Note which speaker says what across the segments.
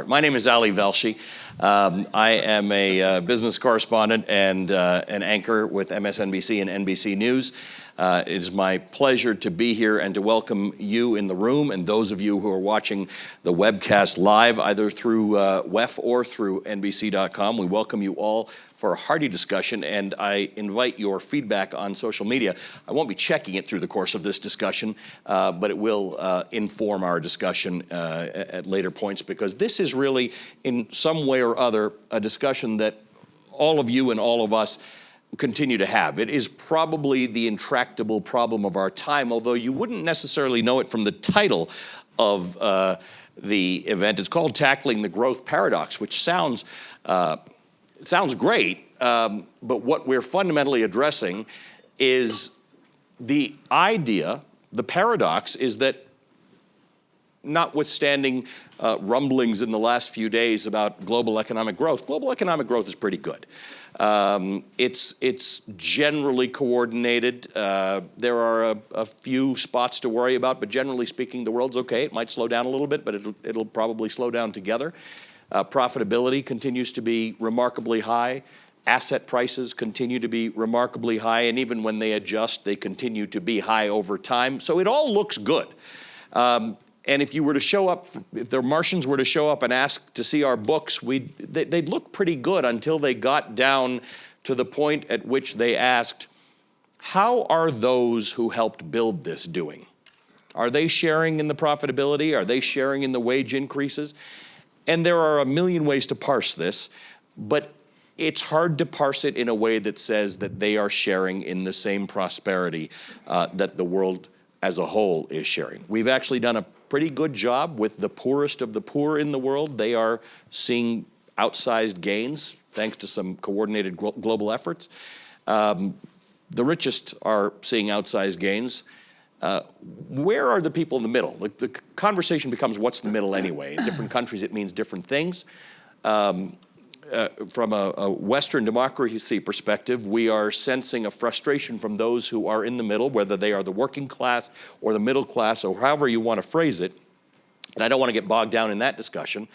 Speaker 1: My name is Ali Velshi. I am a business correspondent and an anchor with MSNBC and NBC News. It is my pleasure to be here and to welcome you in the room and those of you who are watching the webcast live, either through WEF or through NBC.com. We welcome you all for a hearty discussion, and I invite your feedback on social media. I won't be checking it through the course of this discussion, but it will inform our discussion at later points, because this is really, in some way or other, a discussion that all of you and all of us continue to have. It is probably the intractable problem of our time, although you wouldn't necessarily know it from the title of the event. It's called Tackling the Growth Paradox, which sounds great, but what we're fundamentally addressing is the idea, the paradox is that, notwithstanding rumblings in the last few days about global economic growth is pretty good. It's generally coordinated. There are a few spots to worry about, but generally speaking, the world's okay. It might slow down a little bit, but it'll probably slow down together. Profitability continues to be remarkably high. Asset prices continue to be remarkably high, and even when they adjust, they continue to be high over time. So it all looks good. And if you were to show up, if the Martians were to show up and ask to see our books, they'd look pretty good until they got down to the point at which they asked, how are those who helped build this doing? Are they sharing in the profitability? Are they sharing in the wage increases? And there are a million ways to parse this, but it's hard to parse it in a way that says that they are sharing in the same prosperity that the world as a whole is sharing. We've actually done a pretty good job with the poorest of the poor in the world. They are seeing outsized gains thanks to some coordinated global efforts. The richest are seeing outsized gains. Where are the people in the middle? The conversation becomes, what's the middle anyway? In different countries, it means different things. From a Western democracy perspective, we are sensing a frustration from those who are in the middle, whether they are the working class or the middle class, or however you want to phrase it. And I don't want to get bogged down in that discussion.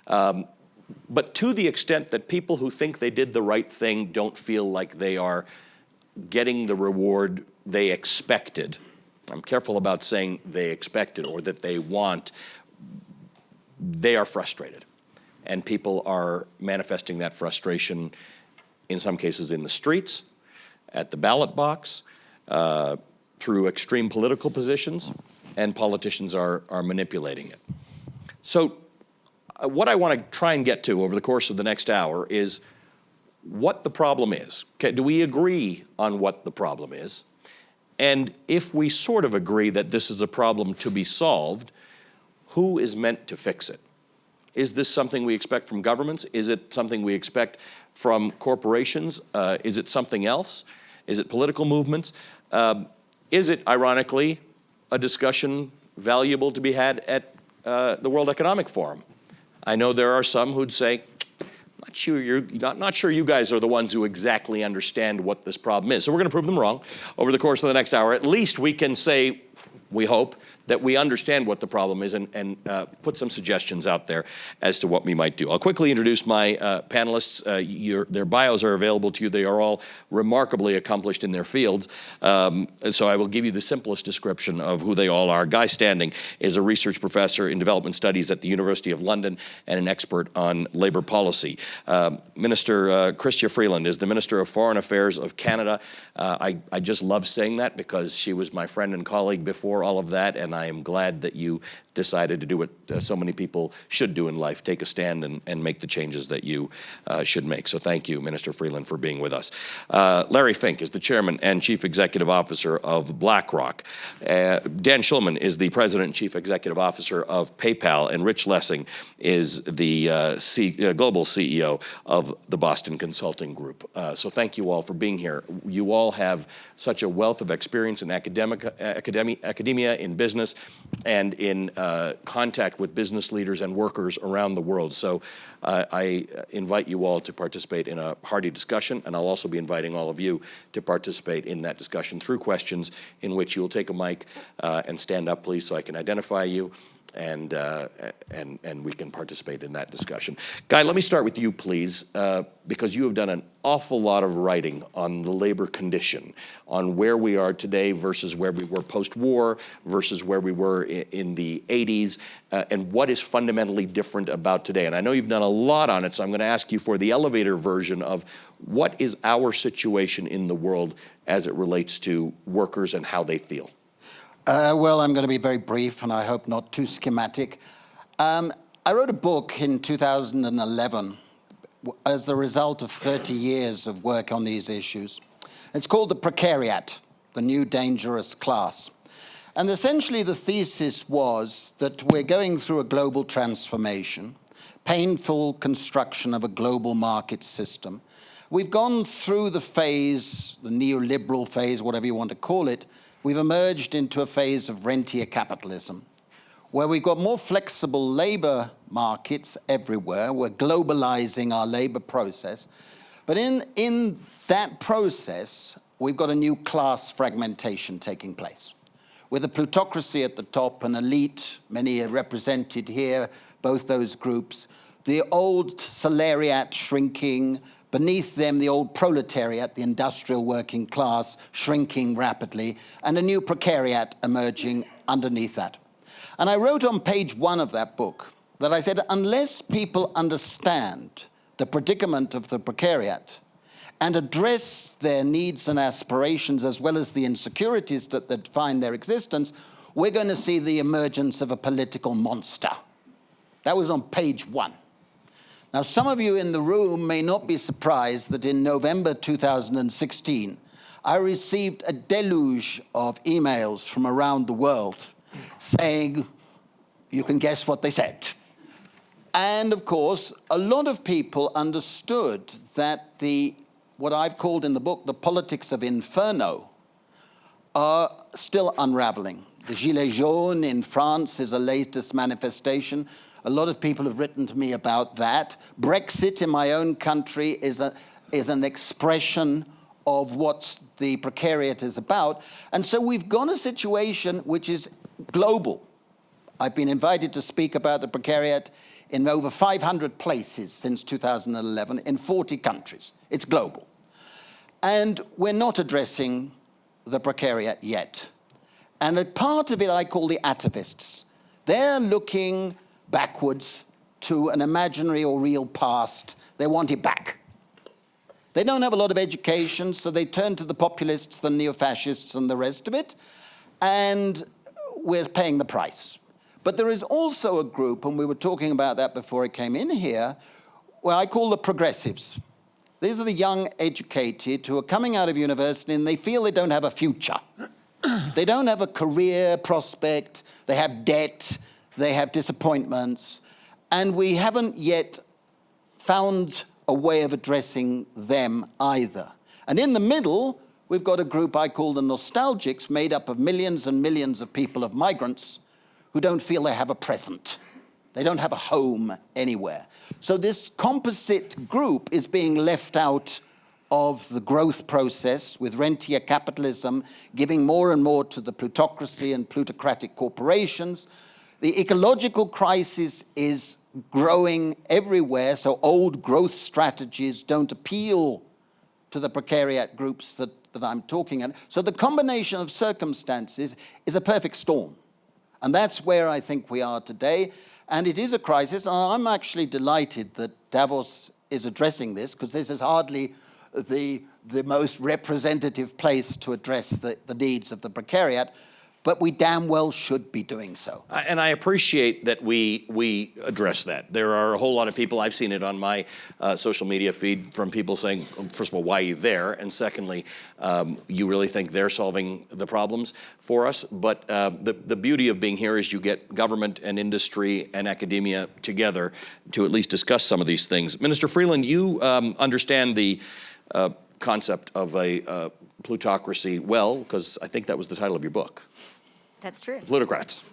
Speaker 1: But to the extent that people who think they did the right thing don't feel like they are getting the reward they expected, I'm careful about saying they expected or that they want, they are frustrated. And people are manifesting that frustration, in some cases in the streets, at the ballot box, through extreme political positions, and politicians are manipulating it. So what I want to try and get to over the course of the next hour is what the problem is. Okay, do we agree on what the problem is? And if we sort of agree that this is a problem to be solved, who is meant to fix it? Is this something we expect from governments? Is it something we expect from corporations? Is it something else? Is it political movements? Is it, ironically, a discussion valuable to be had at the World Economic Forum? I know there are some who'd say, not sure you guys are the ones who exactly understand what this problem is. So we're going to prove them wrong over the course of the next hour. At least we can say, we hope, that we understand what the problem is and put some suggestions out there as to what we might do. I'll quickly introduce my panelists. Their bios are available to you. They are all remarkably accomplished in their fields. So I will give you the simplest description of who they all are. Guy Standing is a research professor in development studies at the University of London and an expert on labor policy. Minister Chrystia Freeland is the Minister of Foreign Affairs of Canada. I just love saying that because she was my friend and colleague before all of that, and I am glad that you decided to do what so many people should do in life, take a stand and make the changes that you should make. So thank you, Minister Freeland, for being with us. Larry Fink is the Chairman and Chief Executive Officer of BlackRock. Dan Schulman is the President and Chief Executive Officer of PayPal, and Rich Lessing is the Global CEO of the Boston Consulting Group. So thank you all for being here. You all have such a wealth of experience in academia, in business, and in contact with business leaders and workers around the world. So I invite you all to participate in a hearty discussion, and I'll also be inviting all of you to participate in that discussion through questions in which you will take a mic and stand up, please, so I can identify you. and we can participate in that discussion. Guy, let me start with you, please, because you have done an awful lot of writing on the labor condition, on where we are today versus where we were post-war, versus where we were in the 80s, and what is fundamentally different about today. And I know you've done a lot on it, so I'm going to ask you for the elevator version of what is our situation in the world as it relates to workers and how they feel.
Speaker 2: Well, I'm going to be very brief, and I hope not too schematic. I wrote a book in 2011 as the result of 30 years of work on these issues. It's called The Precariat, the New Dangerous Class. And essentially the thesis was that we're going through a global transformation, painful construction of a global market system. We've gone through the phase, the neoliberal phase, whatever you want to call it. We've emerged into a phase of rentier capitalism, where we've got more flexible labor markets everywhere. We're globalizing our labor process. But in that process, we've got a new class fragmentation taking place, with a plutocracy at the top, an elite, many are represented here, both those groups, the old salariat shrinking, beneath them, the old proletariat, the industrial working class, shrinking rapidly, and a new precariat emerging underneath that. And I wrote on page 1 of that book that I said, unless people understand the predicament of the precariat and address their needs and aspirations as well as the insecurities that define their existence, we're going to see the emergence of a political monster. That was on page 1. Now, some of you in the room may not be surprised that in November 2016, I received a deluge of emails from around the world saying, you can guess what they said. And of course, a lot of people understood that what I've called in the book, the politics of inferno, are still unraveling. The Gilets jaunes in France is a latest manifestation. A lot of people have written to me about that. Brexit in my own country is an expression of what the precariat is about. And so we've got a situation which is global. I've been invited to speak about the precariat in over 500 places since 2011 in 40 countries. It's global. And we're not addressing the precariat yet. And a part of it I call the atavists. They're looking backwards to an imaginary or real past. They want it back. They don't have a lot of education, so they turn to the populists, the neo-fascists, and the rest of it, and we're paying the price. But there is also a group, and we were talking about that before I came in here, where I call the progressives. These are the young educated who are coming out of university and they feel they don't have a future. They don't have a career prospect, they have debt, they have disappointments, and we haven't yet found a way of addressing them either. And in the middle, we've got a group I call the nostalgics, made up of millions and millions of people, of migrants, who don't feel they have a present. They don't have a home anywhere. So this composite group is being left out of the growth process, with rentier capitalism giving more and more to the plutocracy and plutocratic corporations. The ecological crisis is growing everywhere, so old growth strategies don't appeal to the precariat groups that I'm talking about. So the combination of circumstances is a perfect storm. And that's where I think we are today. And it is a crisis. And I'm actually delighted that Davos is addressing this, because this is hardly the most representative place to address the needs of the precariat. But we damn well should be doing so.
Speaker 1: And I appreciate that we address that. There are a whole lot of people, I've seen it on my social media feed, from people saying, first of all, why are you there? And secondly, you really think they're solving the problems for us? But the beauty of being here is you get government and industry and academia together to at least discuss some of these things. Minister Freeland, you understand the concept of a plutocracy well, because I think that was the title of your book.
Speaker 3: That's true.
Speaker 1: Plutocrats.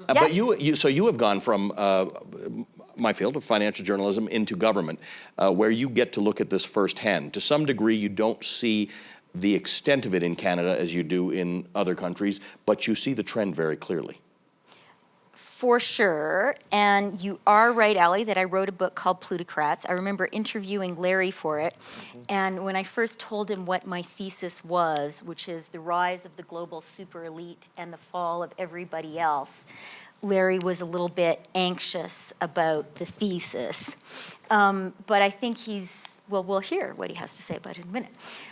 Speaker 3: Yeah.
Speaker 1: But so you have gone from my field of financial journalism into government, where you get to look at this firsthand. To some degree, you don't see the extent of it in Canada as you do in other countries, but you see the trend very clearly.
Speaker 3: For sure, and you are right, Allie, that I wrote a book called Plutocrats. I remember interviewing Larry for it, and when I first told him what my thesis was, which is the rise of the global super elite and the fall of everybody else, Larry was a little bit anxious about the thesis. But I think we'll hear what he has to say about it in a minute.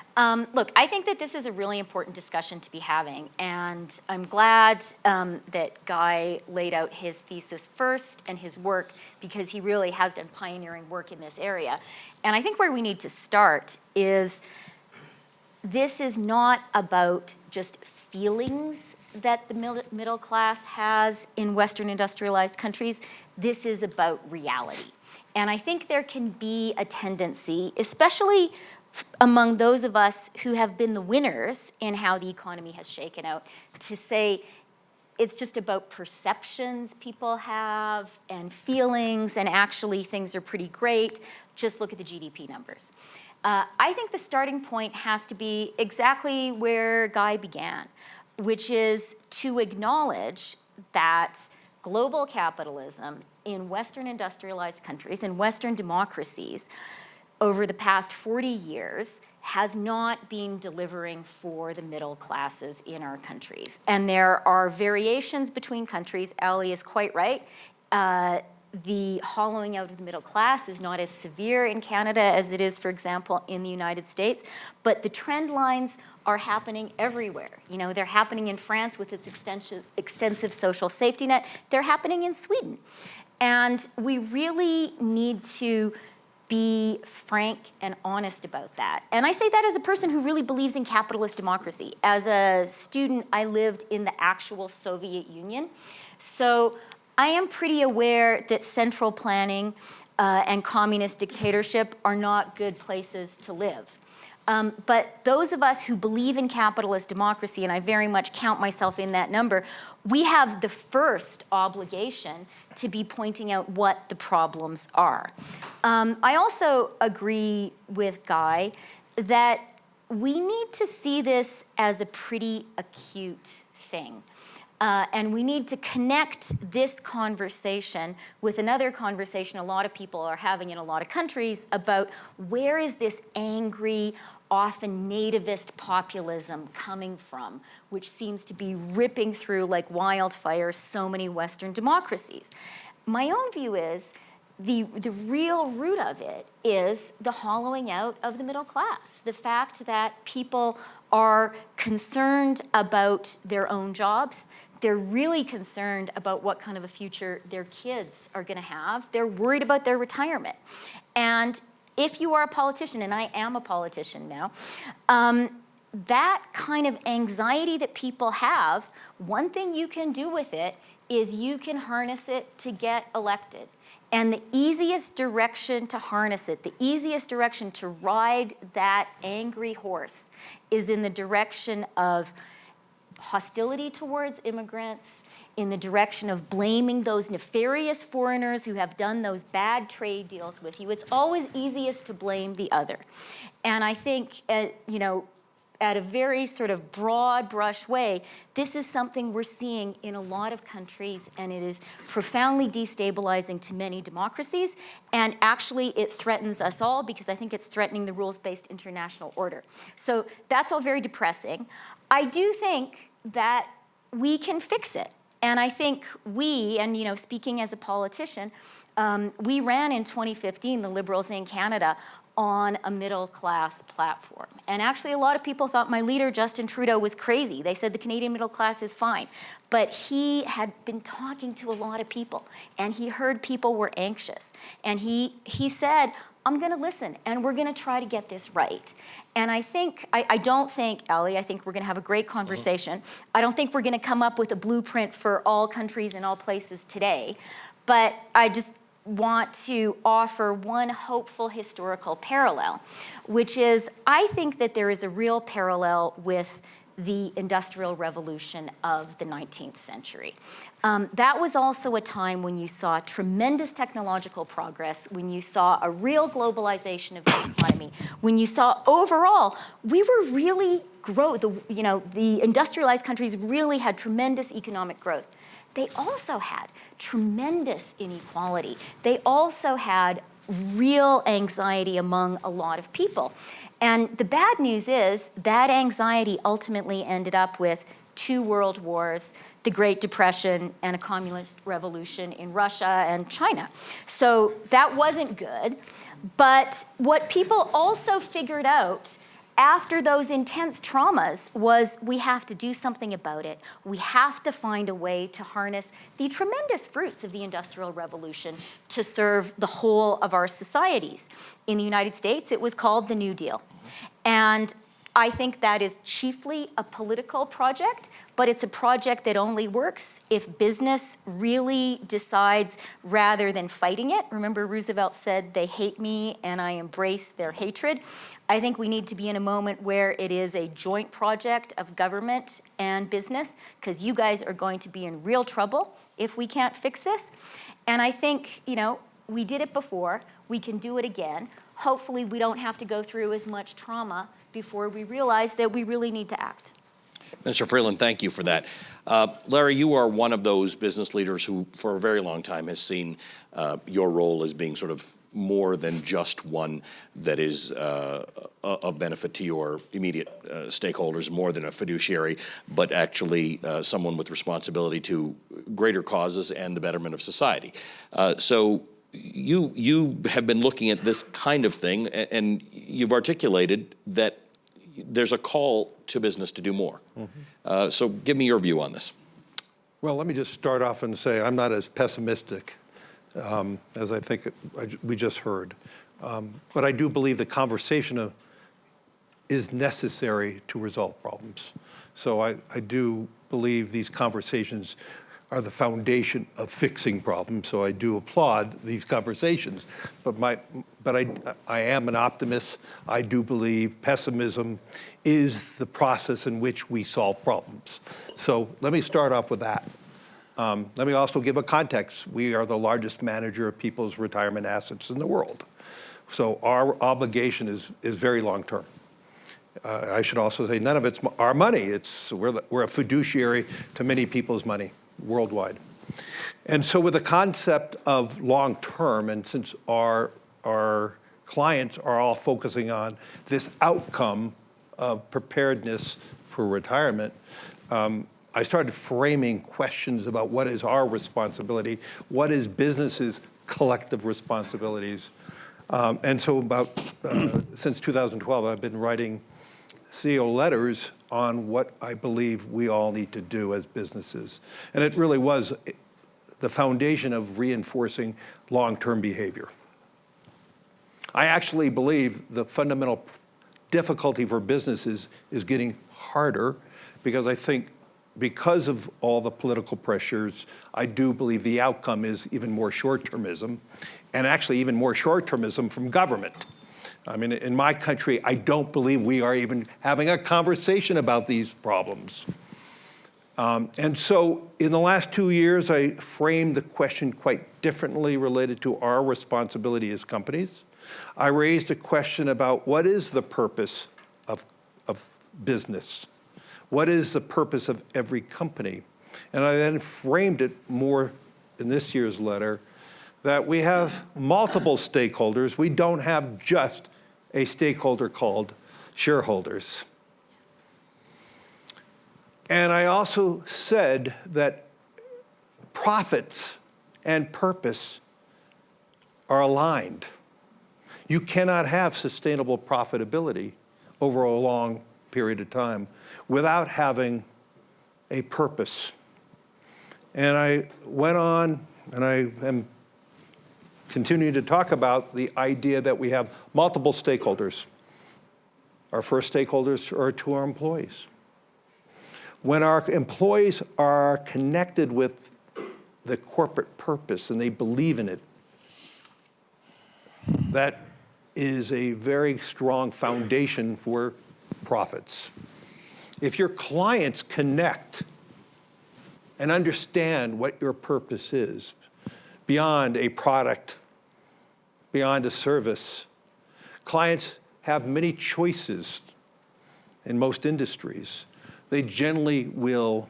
Speaker 3: Look, I think that this is a really important discussion to be having, and I'm glad that Guy laid out his thesis first and his work, because he really has done pioneering work in this area. And I think where we need to start is this is not about just feelings that the middle class has in Western industrialized countries. This is about reality. And I think there can be a tendency, especially among those of us who have been the winners in how the economy has shaken out, to say it's just about perceptions people have and feelings, and actually things are pretty great. Just look at the GDP numbers. I think the starting point has to be exactly where Guy began, which is to acknowledge that global capitalism in Western industrialized countries and Western democracies over the past 40 years has not been delivering for the middle classes in our countries. And there are variations between countries. Ali is quite right. The hollowing out of the middle class is not as severe in Canada as it is, for example, in the United States. But the trend lines are happening everywhere. You know, they're happening in France with its extensive social safety net. They're happening in Sweden. And we really need to be frank and honest about that. And I say that as a person who really believes in capitalist democracy. As a student, I lived in the actual Soviet Union. So I am pretty aware that central planning and communist dictatorship are not good places to live. But those of us who believe in capitalist democracy, and I very much count myself in that number, we have the first obligation to be pointing out what the problems are. I also agree with Guy that we need to see this as a pretty acute thing. And we need to connect this conversation with another conversation a lot of people are having in a lot of countries about where is this angry, often nativist populism coming from, which seems to be ripping through like wildfire so many Western democracies. My own view is the real root of it is the hollowing out of the middle class. The fact that people are concerned about their own jobs. They're really concerned about what kind of a future their kids are going to have. They're worried about their retirement. And if you are a politician, and I am a politician now, that kind of anxiety that people have, one thing you can do with it is you can harness it to get elected. And the easiest direction to harness it, the easiest direction to ride that angry horse is in the direction of hostility towards immigrants, in the direction of blaming those nefarious foreigners who have done those bad trade deals with you. It's always easiest to blame the other. And I think, you know, at a very sort of broad brush way, this is something we're seeing in a lot of countries, and it is profoundly destabilizing to many democracies. And actually, it threatens us all because I think it's threatening the rules-based international order. So that's all very depressing. I do think that we can fix it. And I think we, and you know, speaking as a politician, we ran in 2015, the Liberals in Canada, on a middle-class platform. And actually, a lot of people thought my leader, Justin Trudeau, was crazy. They said the Canadian middle class is fine. But he had been talking to a lot of people, and he heard people were anxious. And he said, I'm going to listen, and we're going to try to get this right. And I think, I don't think, Ali, I think we're going to have a great conversation. I don't think we're going to come up with a blueprint for all countries and all places today. But I just want to offer one hopeful historical parallel, which is I think that there is a real parallel with the Industrial Revolution of the 19th century. That was also a time when you saw tremendous technological progress, when you saw a real globalization of the economy, when you saw overall, we were really the industrialized countries really had tremendous economic growth. they also had tremendous inequality. They also had real anxiety among a lot of people. And the bad news is that anxiety ultimately ended up with 2 world wars, the Great Depression, and a communist revolution in Russia and China. So that wasn't good. But what people also figured out after those intense traumas was we have to do something about it. We have to find a way to harness the tremendous fruits of the Industrial Revolution to serve the whole of our societies. In the United States, it was called the New Deal. And I think that is chiefly a political project, but it's a project that only works if business really decides rather than fighting it. Remember, Roosevelt said, they hate me and I embrace their hatred. I think we need to be in a moment where it is a joint project of government and business, because you guys are going to be in real trouble if we can't fix this. And I think, we did it before, we can do it again. Hopefully we don't have to go through as much trauma before we realize that we really need to act.
Speaker 1: Mr. Freeland, thank you for that. Larry, you are one of those business leaders who, for a very long time, has seen your role as being sort of more than just one that is of benefit to your immediate stakeholders, more than a fiduciary, but actually someone with responsibility to greater causes and the betterment of society. So you have been looking at this kind of thing, and you've articulated that there's a call to business to do more. Mm-hmm. So give me your view on this.
Speaker 4: Well, let me just start off and say I'm not as pessimistic as I think we just heard. But I do believe the conversation is necessary to resolve problems. So I do believe these conversations are the foundation of fixing problems. So I do applaud these conversations. But I am an optimist. I do believe pessimism is the process in which we solve problems. So let me start off with that. Let me also give a context. We are the largest manager of people's retirement assets in the world. So our obligation is very long-term. I should also say none of it's our money. We're a fiduciary to many people's money worldwide. And so with the concept of long-term, and since our clients are all focusing on this outcome of preparedness for retirement, I started framing questions about what is our responsibility, what is business's collective responsibilities. And so since 2012, I've been writing CEO letters on what I believe we all need to do as businesses. And it really was the foundation of reinforcing long-term behavior. I actually believe the fundamental difficulty for businesses is getting harder because I think because of all the political pressures, I do believe the outcome is even more short-termism, and actually even more short-termism from government. I mean, in my country, I don't believe we are even having a conversation about these problems. And so in the last 2 years, I framed the question quite differently related to our responsibility as companies. I raised a question about what is the purpose of business? What is the purpose of every company? And I then framed it more in this year's letter that we have multiple stakeholders. We don't have just a stakeholder called shareholders. And I also said that profits and purpose are aligned. You cannot have sustainable profitability over a long period of time without having a purpose. And I went on, and I am continuing to talk about the idea that we have multiple stakeholders. Our first stakeholders are to our employees. When our employees are connected with the corporate purpose and they believe in it, that is a very strong foundation for profits. If your clients connect and understand what your purpose is, beyond a product, beyond a service, clients have many choices in most industries. They generally will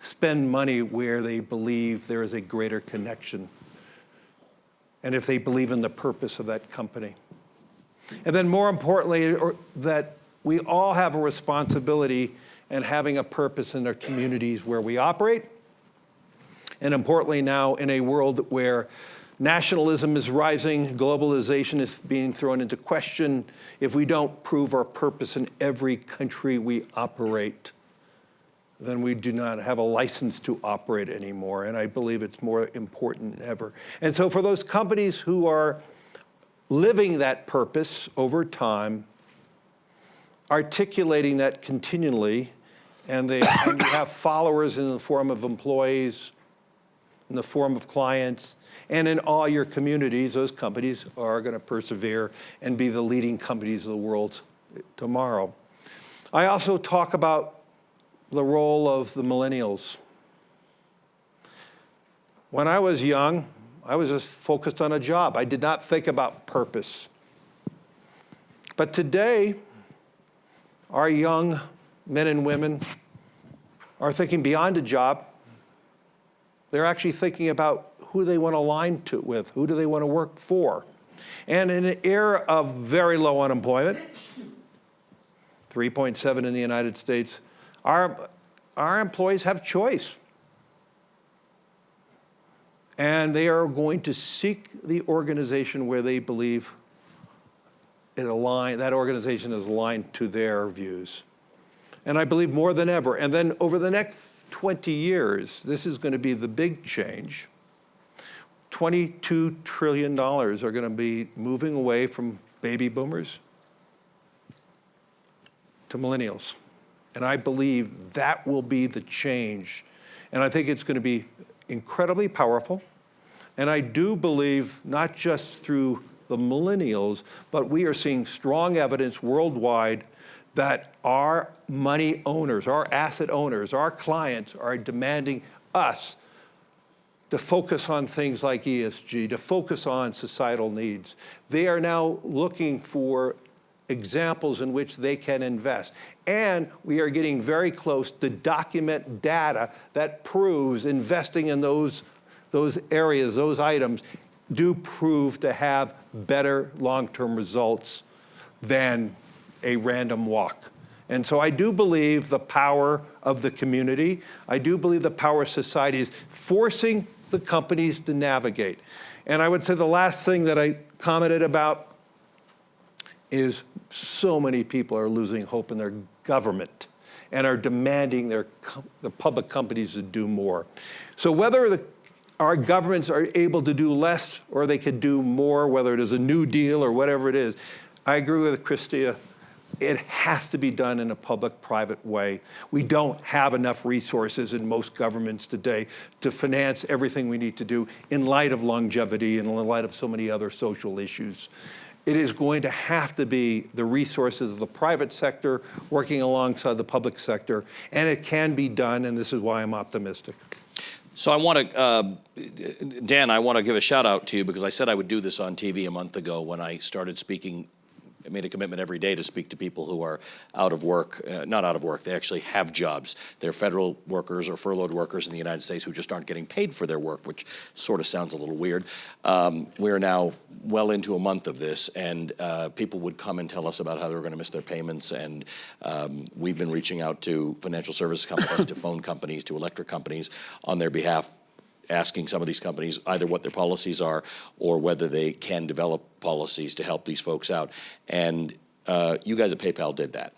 Speaker 4: spend money where they believe there is a greater connection, and if they believe in the purpose of that company. And then more importantly, that we all have a responsibility in having a purpose in our communities where we operate. And importantly now, in a world where nationalism is rising, globalization is being thrown into question, if we don't prove our purpose in every country we operate, then we do not have a license to operate anymore. And I believe it's more important than ever. And so for those companies who are living that purpose over time, articulating that continually, and you have followers in the form of employees, in the form of clients, and in all your communities, those companies are going to persevere and be the leading companies of the world tomorrow. I also talk about the role of the millennials. When I was young, I was just focused on a job. I did not think about purpose. But today, our young men and women are thinking beyond a job. They're actually thinking about who they want to align with, who do they want to work for. And in an era of very low unemployment, 3.7 in the United States, our employees have choice. And they are going to seek the organization where they believe that organization is aligned to their views. And I believe more than ever. And then over the next 20 years, this is going to be the big change. $22 trillion are going to be moving away from baby boomers to millennials. And I believe that will be the change. And I think it's going to be incredibly powerful. And I do believe, not just through the millennials, but we are seeing strong evidence worldwide that our money owners, our asset owners, our clients are demanding us to focus on things like ESG, to focus on societal needs. They are now looking for examples in which they can invest. And we are getting very close to document data that proves investing in those areas, those items, do prove to have better long-term results than a random walk. And so I do believe the power of the community. I do believe the power of society is forcing the companies to navigate. And I would say the last thing that I commented about is so many people are losing hope in their government and are demanding the public companies to do more. So whether our governments are able to do less or they could do more, whether it is a New Deal or whatever it is, I agree with Chrystia. It has to be done in a public-private way. We don't have enough resources in most governments today to finance everything we need to do in light of longevity and in light of so many other social issues. It is going to have to be the resources of the private sector working alongside the public sector, and it can be done, and this is why I'm optimistic.
Speaker 1: So I want to, Dan, I want to give a shout out to you because I said I would do this on TV a month ago when I started speaking. I made a commitment every day to speak to people who are out of work, not out of work, they actually have jobs. They're federal workers or furloughed workers in the United States who just aren't getting paid for their work, which sort of sounds a little weird. We're now well into a month of this, and people would come and tell us about how they were going to miss their payments, and we've been reaching out to financial service companies, to phone companies, to electric companies on their behalf, asking some of these companies either what their policies are or whether they can develop policies to help these folks out. And you guys at PayPal did that.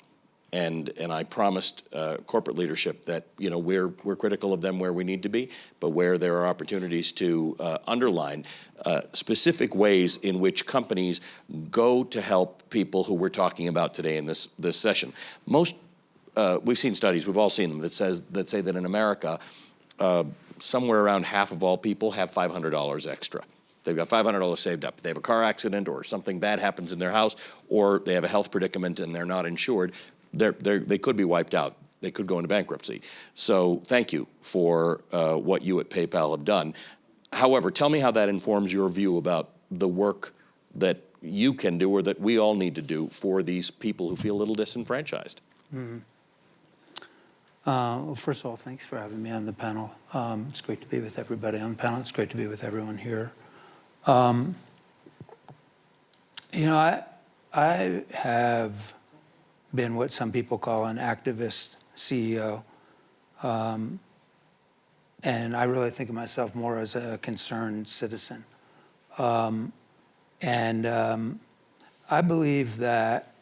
Speaker 1: And I promised corporate leadership that, you know, we're critical of them where we need to be, but where there are opportunities to underline specific ways in which companies go to help people who we're talking about today in this session. Most, we've seen studies, we've all seen them, that say that in America, somewhere around half of all people have $500 extra. They've got $500 saved up. If they have a car accident or something bad happens in their house, or they have a health predicament and they're not insured, they could be wiped out. They could go into bankruptcy. So thank you for what you at PayPal have done. However, tell me how that informs your view about the work that you can do or that we all need to do for these people who feel a little disenfranchised.
Speaker 5: Mm-hmm. Well, first of all, thanks for having me on the panel. It's great to be with everybody on the panel. It's great to be with everyone here. You know, I have been what some people call an activist CEO. And I really think of myself more as a concerned citizen. I believe that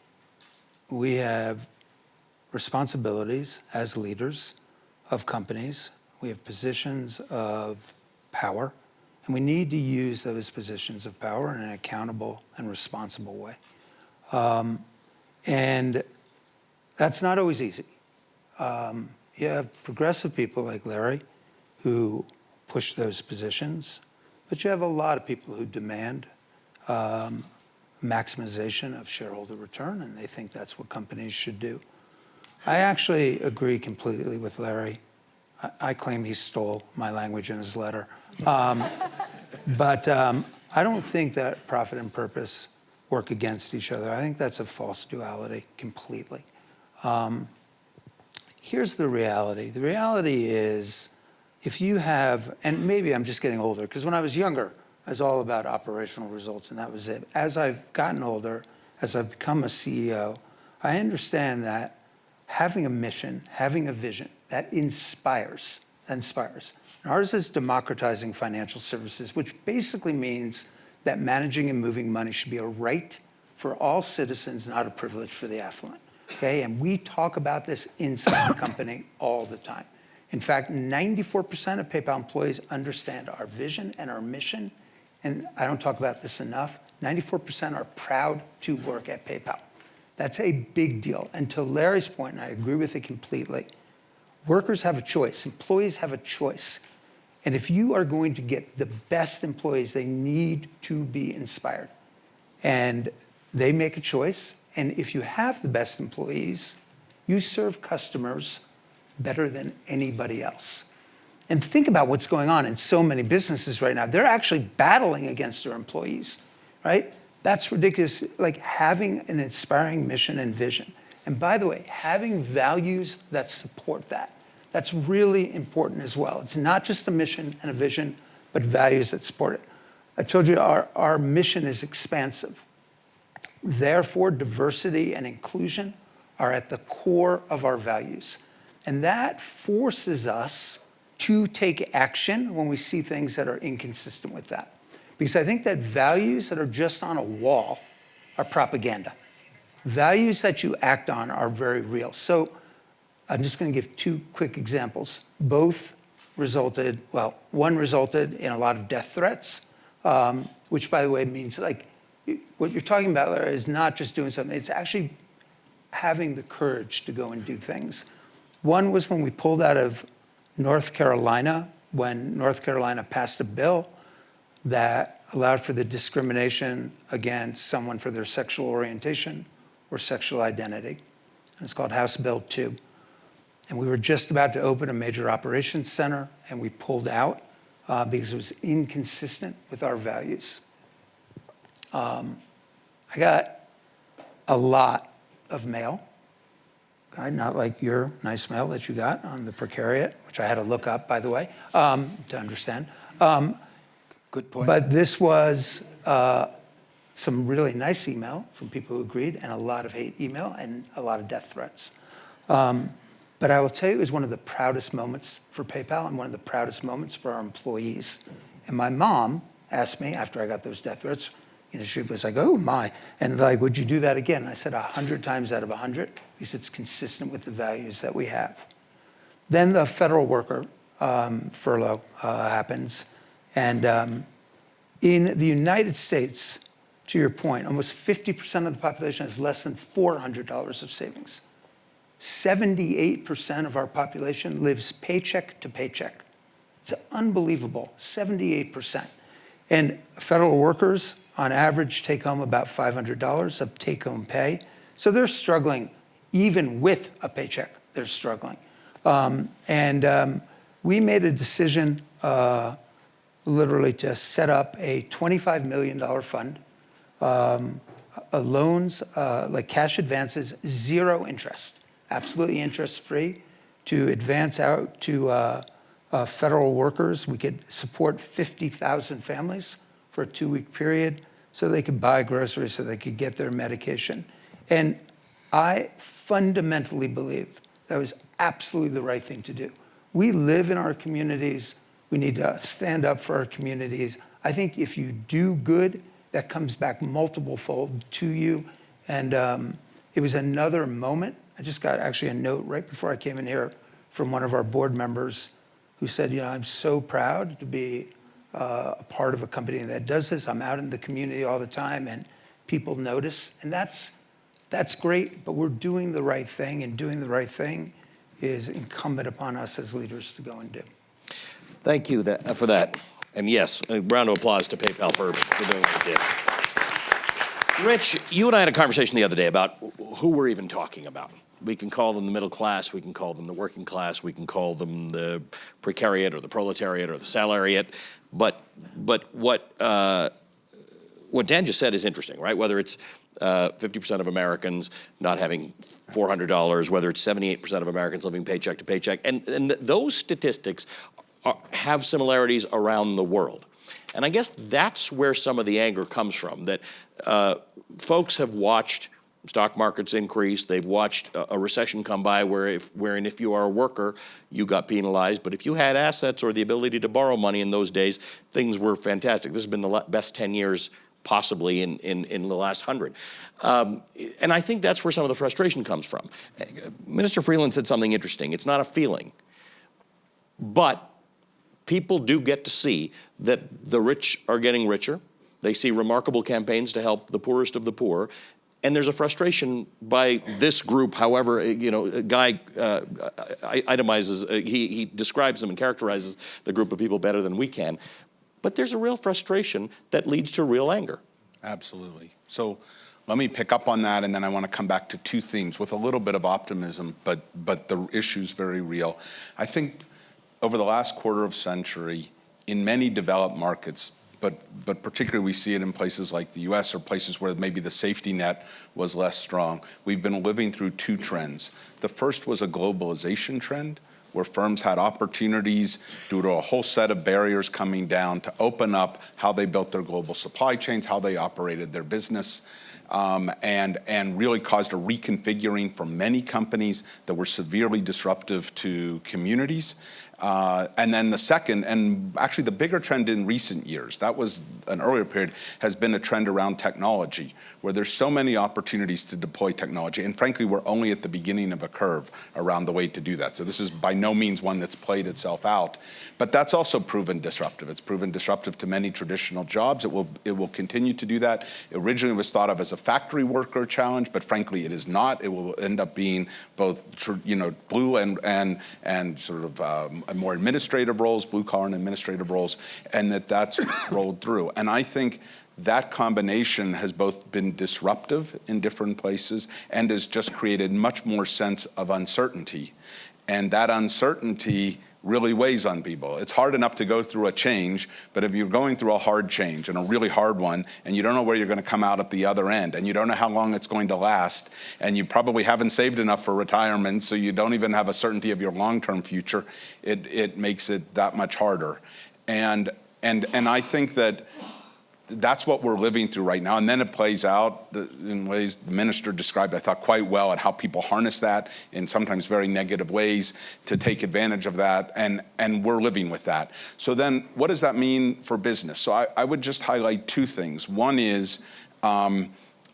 Speaker 5: we have responsibilities as leaders of companies. We have positions of power, and we need to use those positions of power in an accountable and responsible way. And that's not always easy. You have progressive people like Larry who push those positions, but you have a lot of people who demand maximization of shareholder return, and they think that's what companies should do. I actually agree completely with Larry. I claim he stole my language in his letter. But I don't think that profit and purpose work against each other. I think that's a false duality completely. Here's the reality. The reality is, if you have, and maybe I'm just getting older, because when I was younger, I was all about operational results, and that was it. As I've gotten older, as I've become a CEO, I understand that having a mission, having a vision, that inspires. And ours is democratizing financial services, which basically means that managing and moving money should be a right for all citizens, not a privilege for the affluent. Okay, and we talk about this inside the company all the time. In fact, 94% of PayPal employees understand our vision and our mission, and I don't talk about this enough. 94% are proud to work at PayPal. That's a big deal. And to Larry's point, and I agree with it completely, workers have a choice, employees have a choice. And if you are going to get the best employees, they need to be inspired. And they make a choice. And if you have the best employees, you serve customers better than anybody else. And think about what's going on in so many businesses right now. They're actually battling against their employees, right? That's ridiculous, like having an inspiring mission and vision. And by the way, having values that support that. That's really important as well. It's not just a mission and a vision, but values that support it. I told you our mission is expansive. Therefore, diversity and inclusion are at the core of our values. And that forces us to take action when we see things that are inconsistent with that. Because I think that values that are just on a wall are propaganda. Values that you act on are very real. So I'm just going to give two quick examples. Both resulted, well, one resulted in a lot of death threats, which, by the way, means like what you're talking about, Larry, is not just doing something. It's actually having the courage to go and do things. One was when we pulled out of North Carolina, when North Carolina passed a bill that allowed for the discrimination against someone for their sexual orientation or sexual identity. And it's called House Bill 2. And we were just about to open a major operations center, and we pulled out because it was inconsistent with our values. I got a lot of mail, okay, not like your nice mail that you got on the precariat, which I had to look up, by the way, to understand.
Speaker 2: Good point.
Speaker 5: But this was some really nice email from people who agreed, and a lot of hate email, and a lot of death threats. But I will tell you, it was one of the proudest moments for PayPal and one of the proudest moments for our employees. And my mom asked me after I got those death threats, you know, she was like, oh my, and like, would you do that again? And I said 100 times out of 100, because it's consistent with the values that we have. Then the federal worker furlough happens. And in the United States, to your point, almost 50% of the population has less than $400 of savings. 78% of our population lives paycheck to paycheck. It's unbelievable, 78%. And federal workers, on average, take home about $500 of take-home pay. So they're struggling, even with a paycheck, they're struggling. We made a decision literally to set up a $25 million fund, loans, like cash advances, zero interest, absolutely interest-free, to advance out to federal workers. We could support 50,000 families for a 2-week period so they could buy groceries, so they could get their medication. And I fundamentally believe that was absolutely the right thing to do. We live in our communities. We need to stand up for our communities. I think if you do good, that comes back multiple fold to you. And it was another moment. I just got actually a note right before I came in here from one of our board members who said, I'm so proud to be a part of a company that does this. I'm out in the community all the time and people notice. And that's great, but we're doing the right thing, and doing the right thing is incumbent upon us as leaders to go and do.
Speaker 1: Thank you for that. And yes, a round of applause to PayPal for doing what it did. Rich, you and I had a conversation the other day about who we're even talking about. We can call them the middle class, we can call them the working class, we can call them the precariat or the proletariat or the salariat. But what Dan just said is interesting, right? Whether it's 50% of Americans not having $400, whether it's 78% of Americans living paycheck to paycheck. And those statistics have similarities around the world. And I guess that's where some of the anger comes from, that folks have watched stock markets increase. They've watched a recession come by wherein if you are a worker, you got penalized. But if you had assets or the ability to borrow money in those days, things were fantastic. This has been the best 10 years possibly in the last 100. And I think that's where some of the frustration comes from. Minister Freeland said something interesting. It's not a feeling, but people do get to see that the rich are getting richer. They see remarkable campaigns to help the poorest of the poor. And there's a frustration by this group, however, a guy itemizes, he describes them and characterizes the group of people better than we can. But there's a real frustration that leads to real anger.
Speaker 6: Absolutely. So let me pick up on that, and then I want to come back to two themes with a little bit of optimism, but the issue's very real. I think over the last quarter of century, in many developed markets, but particularly we see it in places like the US or places where maybe the safety net was less strong, we've been living through two trends. The first was a globalization trend, where firms had opportunities due to a whole set of barriers coming down to open up how they built their global supply chains, how they operated their business, and really caused a reconfiguring for many companies that were severely disruptive to communities. And then the second, and actually the bigger trend in recent years, that was an earlier period, has been a trend around technology, where there's so many opportunities to deploy technology. And frankly, we're only at the beginning of a curve around the way to do that. So this is by no means one that's played itself out. But that's also proven disruptive. It's proven disruptive to many traditional jobs. It will continue to do that. Originally it was thought of as a factory worker challenge, but frankly it is not. It will end up being both blue and sort of more administrative roles, blue-collar and administrative roles, and that's rolled through. And I think that combination has both been disruptive in different places and has just created much more sense of uncertainty. And that uncertainty really weighs on people. It's hard enough to go through a change, but if you're going through a hard change and a really hard one, and you don't know where you're going to come out at the other end, and you don't know how long it's going to last, and you probably haven't saved enough for retirement, so you don't even have a certainty of your long-term future, it makes it that much harder. And I think that's what we're living through right now. And then it plays out in ways the minister described, I thought, quite well, at how people harness that in sometimes very negative ways to take advantage of that. And we're living with that. So then what does that mean for business? So I would just highlight two things. One is,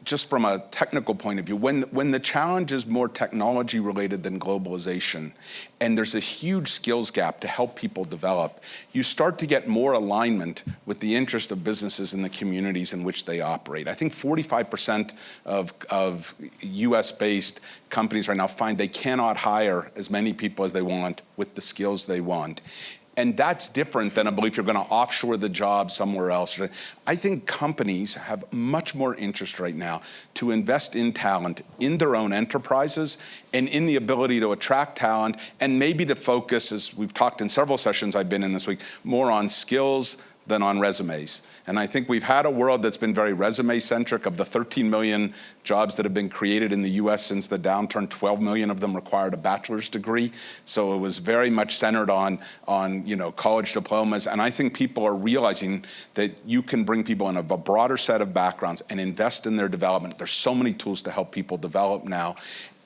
Speaker 6: just from a technical point of view, when the challenge is more technology related than globalization, and there's a huge skills gap to help people develop, you start to get more alignment with the interest of businesses in the communities in which they operate. I think 45% of US-based companies right now find they cannot hire as many people as they want with the skills they want. And that's different than a belief you're going to offshore the job somewhere else. I think companies have much more interest right now to invest in talent in their own enterprises and in the ability to attract talent, and maybe to focus, as we've talked in several sessions I've been in this week, more on skills than on resumes. And I think we've had a world that's been very resume-centric. Of the 13 million jobs that have been created in the US since the downturn, 12 million of them required a bachelor's degree. So it was very much centered on college diplomas. And I think people are realizing that you can bring people in a broader set of backgrounds and invest in their development. There's so many tools to help people develop now.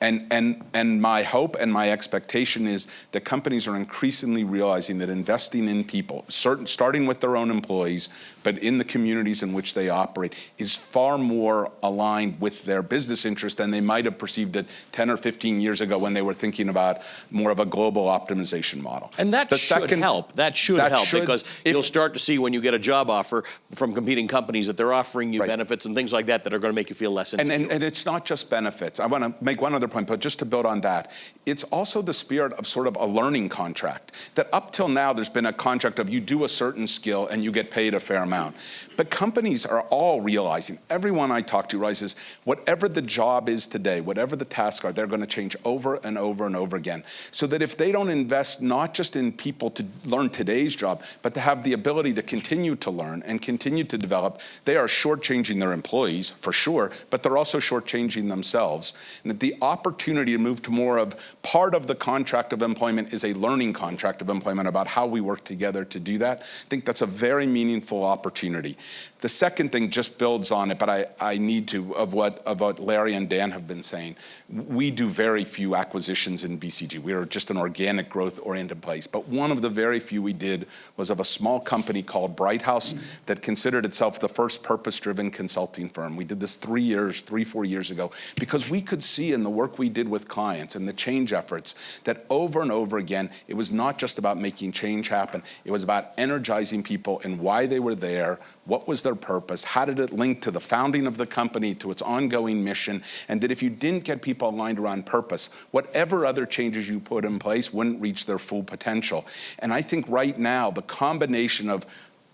Speaker 6: And my hope and my expectation is that companies are increasingly realizing that investing in people, starting with their own employees, but in the communities in which they operate, is far more aligned with their business interest than they might have perceived it 10 or 15 years ago when they were thinking about more of a global optimization model.
Speaker 1: And that should help. That should help because you'll start to see when you get a job offer from competing companies that they're offering you benefits and things like that that are going to make you feel less insecure.
Speaker 6: And it's not just benefits. I want to make one other point, but just to build on that, it's also the spirit of sort of a learning contract, that up till now there's been a contract of you do a certain skill and you get paid a fair amount. But companies are all realizing, everyone I talk to realizes, whatever the job is today, whatever the tasks are, they're going to change over and over and over again. So that if they don't invest not just in people to learn today's job, but to have the ability to continue to learn and continue to develop, they are shortchanging their employees, for sure, but they're also shortchanging themselves. And that the opportunity to move to more of part of the contract of employment is a learning contract of employment about how we work together to do that. I think that's a very meaningful opportunity. The second thing just builds on it, but I need to, of what Larry and Dan have been saying. We do very few acquisitions in BCG. We are just an organic growth-oriented place. But one of the very few we did was of a small company called Bright House that considered itself the first purpose-driven consulting firm. We did this 3-4 years ago because we could see in the work we did with clients and the change efforts that over and over again, it was not just about making change happen. It was about energizing people and why they were there, what was their purpose, how did it link to the founding of the company, to its ongoing mission, and that if you didn't get people aligned around purpose, whatever other changes you put in place wouldn't reach their full potential. And I think right now, the combination of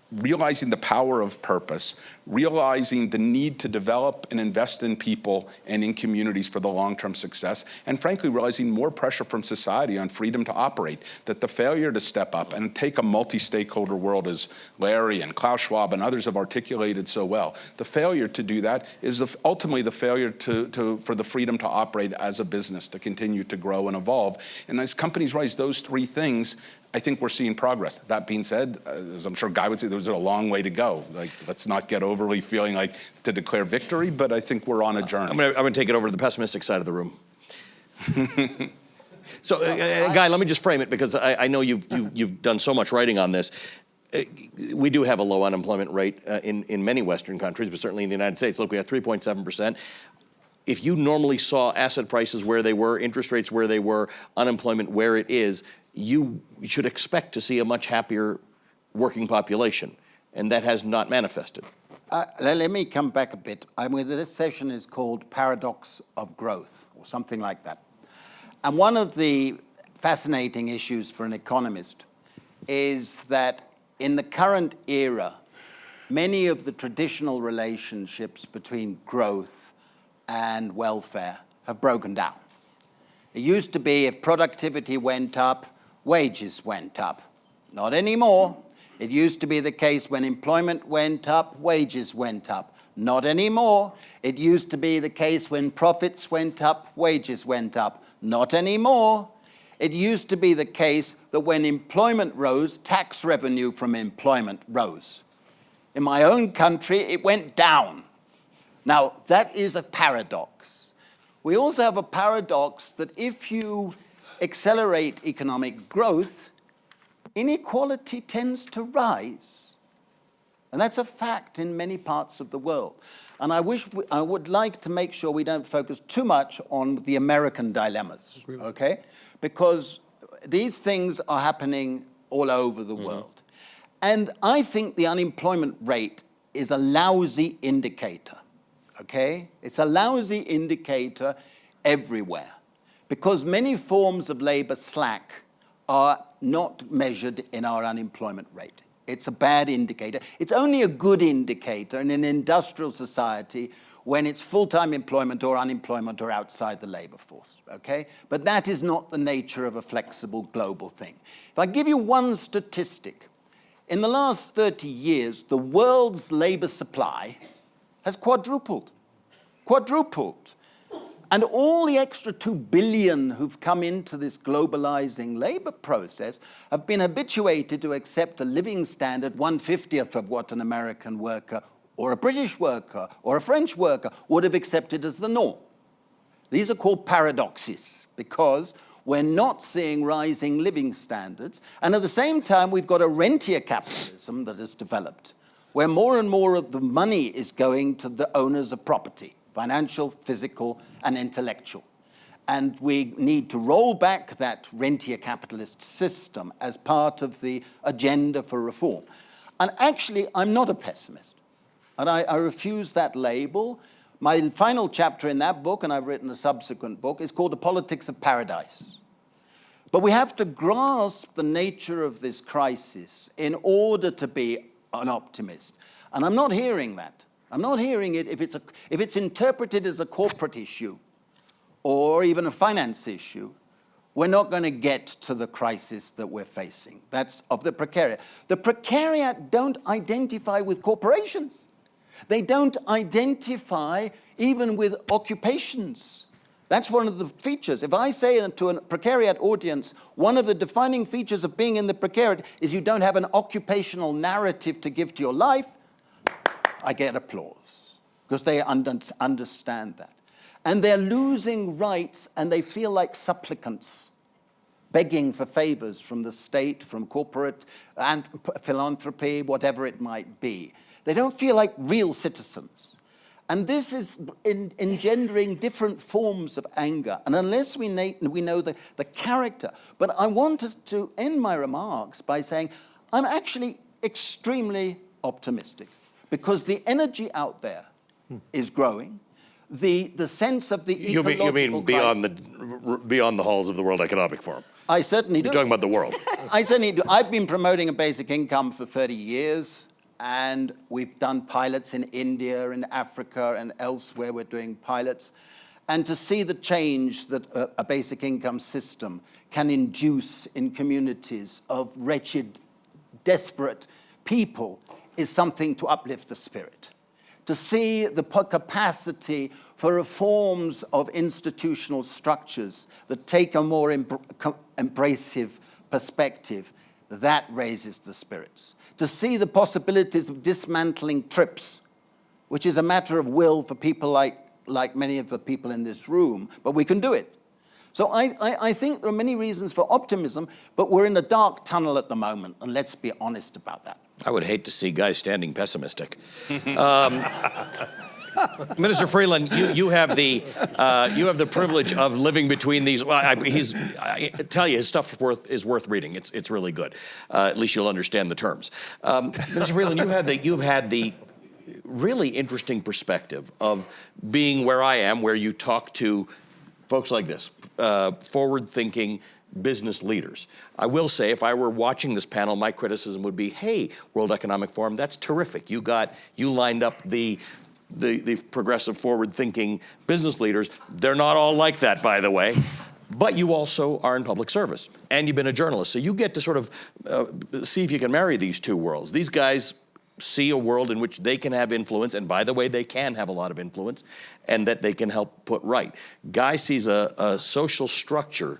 Speaker 6: realizing the power of purpose, realizing the need to develop and invest in people and in communities for the long-term success, and frankly, realizing more pressure from society on freedom to operate, that the failure to step up and take a multi-stakeholder world, as Larry and Klaus Schwab and others have articulated so well, the failure to do that is ultimately the failure for the freedom to operate as a business, to continue to grow and evolve. And as companies realize those three things, I think we're seeing progress. That being said, as I'm sure Guy would say, there's a long way to go. Like, let's not get overly feeling like to declare victory, but I think we're on a journey.
Speaker 1: I'm going to take it over to the pessimistic side of the room. So, Guy, let me just frame it because I know you've done so much writing on this. We do have a low unemployment rate in many Western countries, but certainly in the United States. Look, we have 3.7%. If you normally saw asset prices where they were, interest rates where they were, unemployment where it is, you should expect to see a much happier working population, and that has not manifested.
Speaker 2: Let me come back a bit. This session is called Paradox of Growth, or something like that. And one of the fascinating issues for an economist is that in the current era, many of the traditional relationships between growth and welfare have broken down. It used to be if productivity went up, wages went up. Not anymore. It used to be the case when employment went up, wages went up. Not anymore. It used to be the case when profits went up, wages went up. Not anymore. It used to be the case that when employment rose, tax revenue from employment rose. In my own country, it went down. Now, that is a paradox. We also have a paradox that if you accelerate economic growth, inequality tends to rise. And that's a fact in many parts of the world. And I would like to make sure we don't focus too much on the American dilemmas, okay? Because these things are happening all over the world. And I think the unemployment rate is a lousy indicator, okay? It's a lousy indicator everywhere, because many forms of labor slack are not measured in our unemployment rate. It's a bad indicator. It's only a good indicator in an industrial society when it's full-time employment or unemployment or outside the labor force, okay? But that is not the nature of a flexible global thing. If I give you one statistic, In the last 30 years, the world's labor supply has quadrupled. Quadrupled. And all the extra 2 billion who've come into this globalizing labor process have been habituated to accept a living standard 1/50th of what an American worker or a British worker or a French worker would have accepted as the norm. These are called paradoxes because we're not seeing rising living standards. And at the same time, we've got a rentier capitalism that has developed, where more and more of the money is going to the owners of property, financial, physical, and intellectual. And we need to roll back that rentier capitalist system as part of the agenda for reform. And actually, I'm not a pessimist. And I refuse that label. My final chapter in that book, and I've written a subsequent book, is called The Politics of Paradise. But we have to grasp the nature of this crisis in order to be an optimist. And I'm not hearing that. I'm not hearing it if it's interpreted as a corporate issue or even a finance issue. We're not going to get to the crisis that we're facing. That's of the precariat. The precariat don't identify with corporations. They don't identify even with occupations. That's one of the features. If I say to a precariat audience, one of the defining features of being in the precariat is you don't have an occupational narrative to give to your life, I get applause because they understand that. And they're losing rights and they feel like supplicants, begging for favors from the state, from corporate and philanthropy, whatever it might be. They don't feel like real citizens. And this is engendering different forms of anger. And unless we know the character, but I wanted to end my remarks by saying I'm actually extremely optimistic because the energy out there is growing. The sense of the ecological
Speaker 1: You mean
Speaker 2: crisis,
Speaker 1: beyond the halls of the World Economic Forum?
Speaker 2: I certainly do.
Speaker 1: You're talking about the world.
Speaker 2: I certainly do. I've been promoting a basic income for 30 years. And we've done pilots in India and Africa and elsewhere. We're doing pilots. And to see the change that a basic income system can induce in communities of wretched, desperate people is something to uplift the spirit. To see the capacity for reforms of institutional structures that take a more embracive perspective, that raises the spirits. To see the possibilities of dismantling TRIPS, which is a matter of will for people like many of the people in this room, but we can do it. So I think there are many reasons for optimism, but we're in a dark tunnel at the moment, and let's be honest about that.
Speaker 1: I would hate to see guys standing pessimistic. Minister Freeland, you have the privilege of living between these. Well, I tell you, his stuff is worth reading. It's really good. At least you'll understand the terms. Minister Freeland, you've had the really interesting perspective of being where I am, where you talk to folks like this, forward-thinking business leaders. I will say, if I were watching this panel, my criticism would be, hey, World Economic Forum, that's terrific. You lined up the progressive, forward-thinking business leaders. They're not all like that, by the way. But you also are in public service, and you've been a journalist. So you get to sort of see if you can marry these two worlds. These guys see a world in which they can have influence, and by the way, they can have a lot of influence, and that they can help put right. Guy sees a social structure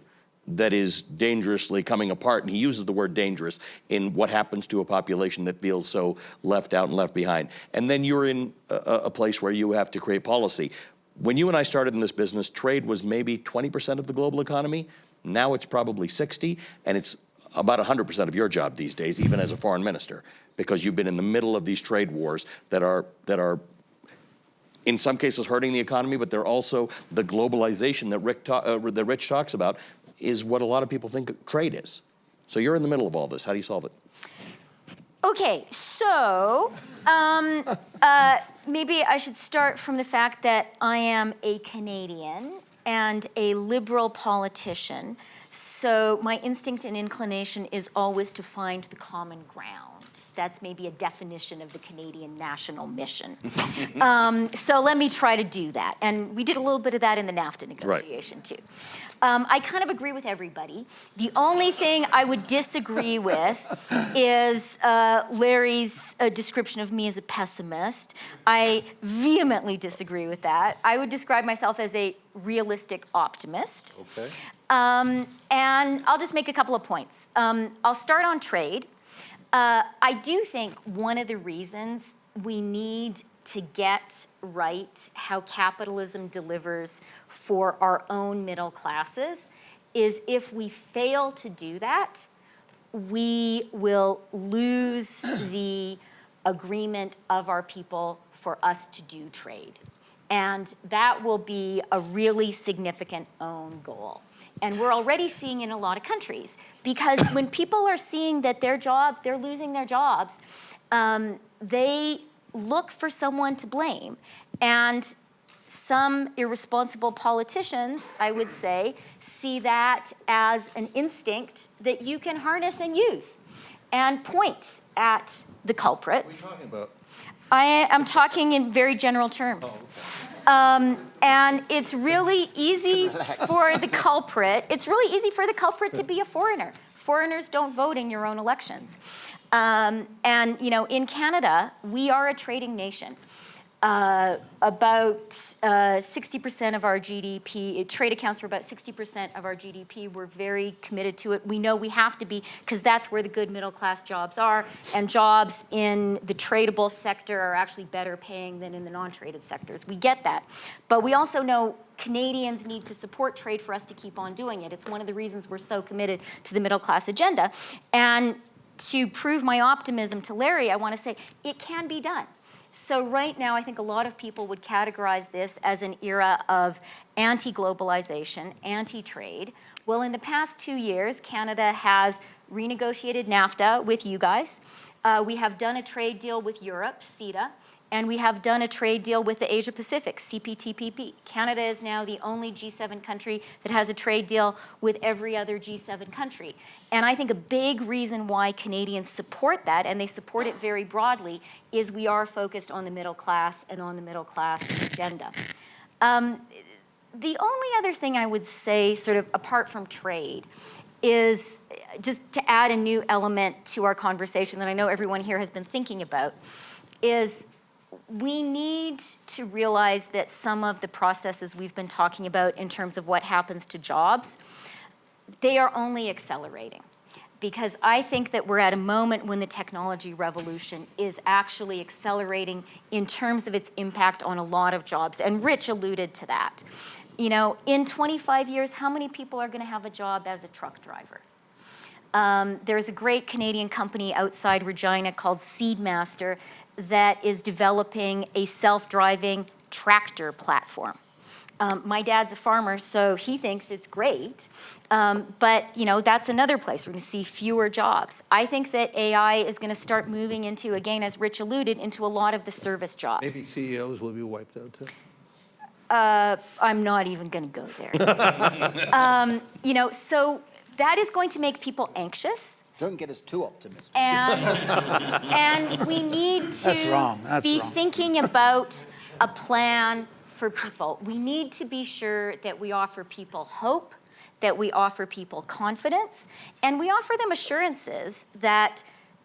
Speaker 1: that is dangerously coming apart, and he uses the word dangerous in what happens to a population that feels so left out and left behind. And then you're in a place where you have to create policy. When you and I started in this business, trade was maybe 20% of the global economy. Now it's probably 60, and it's about 100% of your job these days, even as a foreign minister, because you've been in the middle of these trade wars that are in some cases hurting the economy, but they're also the globalization that Rich talks about is what a lot of people think trade is. So you're in the middle of all this. How do you solve it?
Speaker 3: Okay, so maybe I should start from the fact that I am a Canadian and a liberal politician. So my instinct and inclination is always to find the common ground. That's maybe a definition of the Canadian national mission. So let me try to do that. And we did a little bit of that in the NAFTA negotiation too. I kind of agree with everybody. The only thing I would disagree with is Larry's description of me as a pessimist. I vehemently disagree with that. I would describe myself as a realistic optimist.
Speaker 1: Okay.
Speaker 3: And I'll just make a couple of points. I'll start on trade. I do think one of the reasons we need to get right how capitalism delivers for our own middle classes is if we fail to do that, we will lose the agreement of our people for us to do trade. And that will be a really significant own goal. And we're already seeing in a lot of countries, because when people are seeing that they're losing their jobs, they look for someone to blame. And some irresponsible politicians, I would say, see that as an instinct that you can harness and use and point at the culprits.
Speaker 4: What are you talking about?
Speaker 3: I am talking in very general terms. And it's really easy for the culprit. It's really easy for the culprit to be a foreigner. Foreigners don't vote in your own elections. And you know, in Canada, we are a trading nation. About 60% of our GDP, trade accounts for about 60% of our GDP. We're very committed to it. We know we have to be, because that's where the good middle class jobs are, and jobs in the tradable sector are actually better paying than in the non-traded sectors. We get that. But we also know Canadians need to support trade for us to keep on doing it. It's one of the reasons we're so committed to the middle class agenda. And to prove my optimism to Larry, I want to say it can be done. So right now, I think a lot of people would categorize this as an era of anti-globalization, anti-trade. Well, in the past 2 years, Canada has renegotiated NAFTA with you guys. We have done a trade deal with Europe, CETA, and we have done a trade deal with the Asia Pacific, CPTPP. Canada is now the only G7 country that has a trade deal with every other G7 country. And I think a big reason why Canadians support that, and they support it very broadly, is we are focused on the middle class and on the middle class agenda. The only other thing I would say, sort of apart from trade, is just to add a new element to our conversation that I know everyone here has been thinking about, is we need to realize that some of the processes we've been talking about in terms of what happens to jobs, they are only accelerating. Because I think that we're at a moment when the technology revolution is actually accelerating in terms of its impact on a lot of jobs. And Rich alluded to that. You know, in 25 years, how many people are going to have a job as a truck driver? There's a great Canadian company outside Regina called Seedmaster that is developing a self-driving tractor platform. My dad's a farmer, so he thinks it's great. But you know, that's another place we're going to see fewer jobs. I think that AI is going to start moving into, again, as Rich alluded, into a lot of the service jobs.
Speaker 4: Maybe CEOs will be wiped out too.
Speaker 3: I'm not even going to go there. You know, so that is going to make people anxious.
Speaker 2: Don't get us too optimistic.
Speaker 3: And we need to be thinking about a plan for people. We need to be sure that we offer people hope, that we offer people confidence, and we offer them assurances that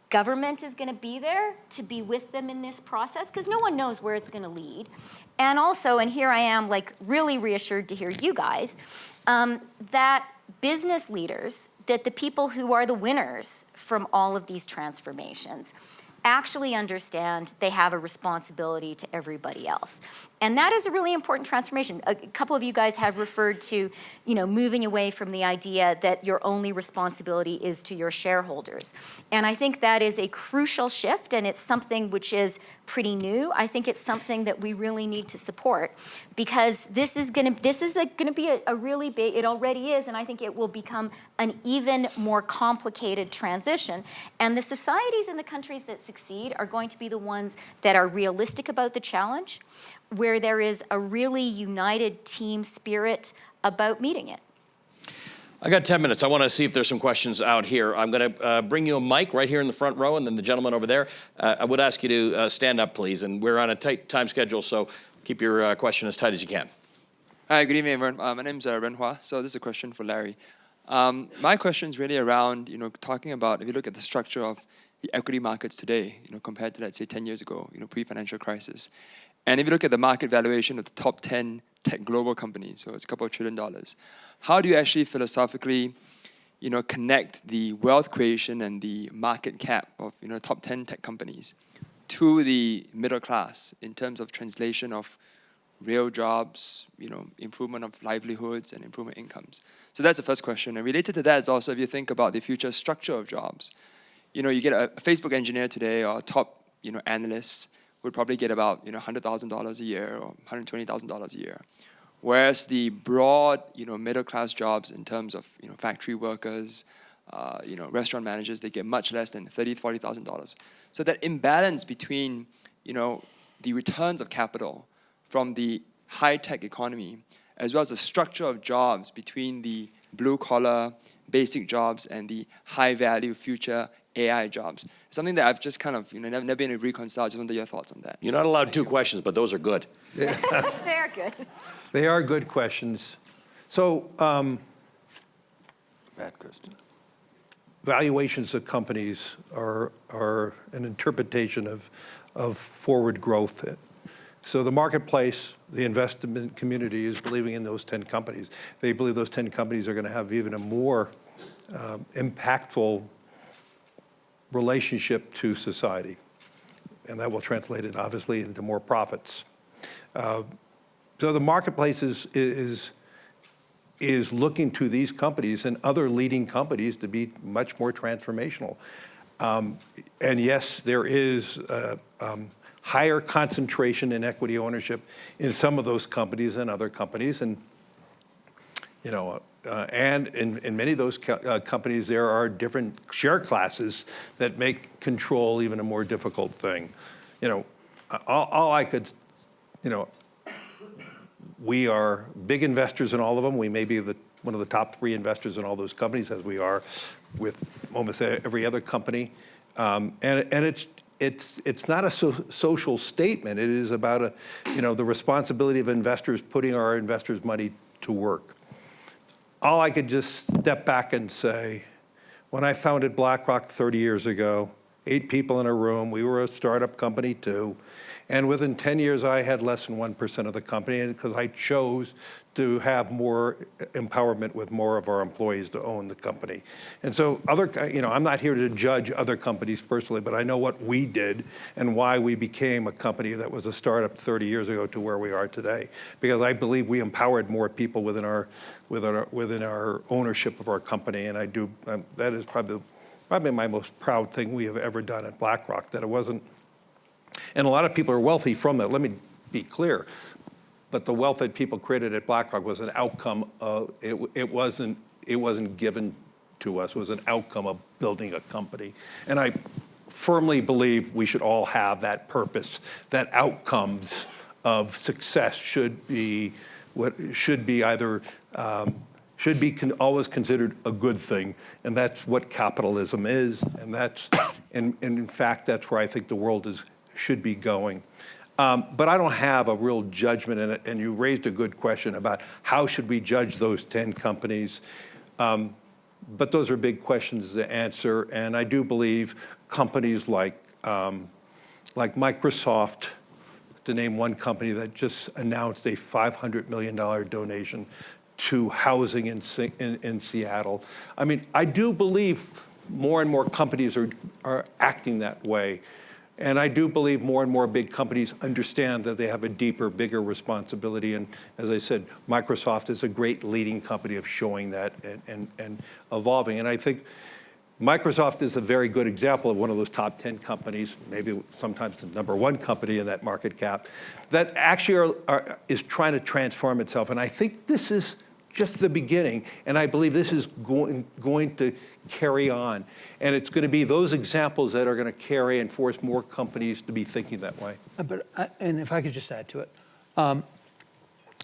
Speaker 3: government is going to be there to be with them in this process, because no one knows where it's going to lead. And also, and here I am like really reassured to hear you guys, that business leaders, that the people who are the winners from all of these transformations actually understand they have a responsibility to everybody else. And that is a really important transformation. A couple of you guys have referred to, you know, moving away from the idea that your only responsibility is to your shareholders. And I think that is a crucial shift, and it's something which is pretty new. I think it's something that we really need to support, because this is gonna be a really big, it already is, and I think it will become an even more complicated transition. And the societies and the countries that succeed are going to be the ones that are realistic about the challenge, where there is a really united team spirit about meeting it.
Speaker 1: I got 10 minutes. I want to see if there's some questions out here. I'm going to bring you a mic right here in the front row, and then the gentleman over there. I would ask you to stand up, please. And we're on a tight time schedule, so keep your question as tight as you can.
Speaker 7: Hi, good evening, everyone. My name's Renhua. So this is a question for Larry. My question is really around, talking about, if you look at the structure of the equity markets today, compared to, let's say, 10 years ago, pre-financial crisis. And if you look at the market valuation of the top 10 tech global companies, so it's a couple of $1 trillion, how do you actually philosophically, connect the wealth creation and the market cap of, top 10 tech companies to the middle class in terms of translation of real jobs, improvement of livelihoods and improvement incomes? So that's the first question. And related to that is also, if you think about the future structure of jobs, you get a Facebook engineer today or top, analysts would probably get about, $100,000 a year or $120,000 a year. Whereas the broad, middle class jobs in terms of, factory workers, restaurant managers, they get much less than $30,000, $40,000. So that imbalance between, the returns of capital from the high-tech economy, as well as the structure of jobs between the blue-collar, basic jobs and the high-value future AI jobs. Something that I've just kind of, never been able to reconcile. Just wonder your thoughts on that.
Speaker 1: You're not allowed two questions, but those are good.
Speaker 3: They're good.
Speaker 4: They are good questions. So,
Speaker 2: Bad question.
Speaker 4: valuations of companies are an interpretation of forward growth. So the marketplace, the investment community is believing in those 10 companies. They believe those 10 companies are going to have even a more impactful relationship to society. And that will translate it, obviously, into more profits. So the marketplace is looking to these companies and other leading companies to be much more transformational. And yes, there is higher concentration in equity ownership in some of those companies than other companies. And, and in many of those companies, there are different share classes that make control even a more difficult thing. All I could, we are big investors in all of them. We may be one of the top 3 investors in all those companies, as we are with almost every other company. And it's not a social statement. It is about the responsibility of investors putting our investors' money to work. All I could just step back and say, when I founded BlackRock 30 years ago, 8 people in a room, we were a startup company too, and within 10 years I had less than 1% of the company because I chose to have more empowerment with more of our employees to own the company. And so I'm not here to judge other companies personally, but I know what we did and why we became a company that was a startup 30 years ago to where we are today. Because I believe we empowered more people within our ownership of our company, and that is probably my most proud thing we have ever done at BlackRock, that it wasn't, and a lot of people are wealthy from that, let me be clear, but the wealth that people created at BlackRock was an outcome of, it wasn't given to us, it was an outcome of building a company. And I firmly believe we should all have that purpose, that outcomes of success should be always considered a good thing, and that's what capitalism is, and in fact, that's where I think the world should be going. But I don't have a real judgment in it, and you raised a good question about how should we judge those 10 companies. But those are big questions to answer, and I do believe companies like Microsoft, to name one company that just announced a $500 million donation to housing in Seattle. I mean, I do believe more and more companies are acting that way. And I do believe more and more big companies understand that they have a deeper, bigger responsibility. And as I said, Microsoft is a great leading company of showing that and evolving. And I think Microsoft is a very good example of one of those top 10 companies, maybe sometimes the #1 company in that market cap, that actually is trying to transform itself. And I think this is just the beginning, and I believe this is going to carry on. And it's going to be those examples that are going to carry and force more companies to be thinking that way.
Speaker 5: And if I could just add to it,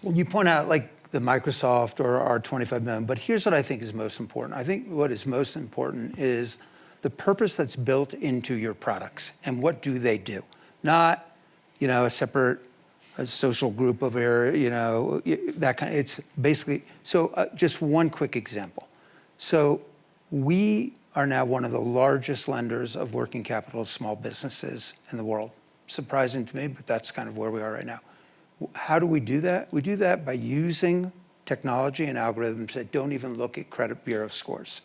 Speaker 5: you point out, like, the Microsoft or our 25 million. But here's what I think is most important. I think what is most important is the purpose that's built into your products and what do they do? Not, a separate social group over here, that kind of, it's basically, so just one quick example. So we are now one of the largest lenders of working capital to small businesses in the world. Surprising to me, but that's kind of where we are right now. How do we do that? We do that by using technology and algorithms that don't even look at credit bureau scores.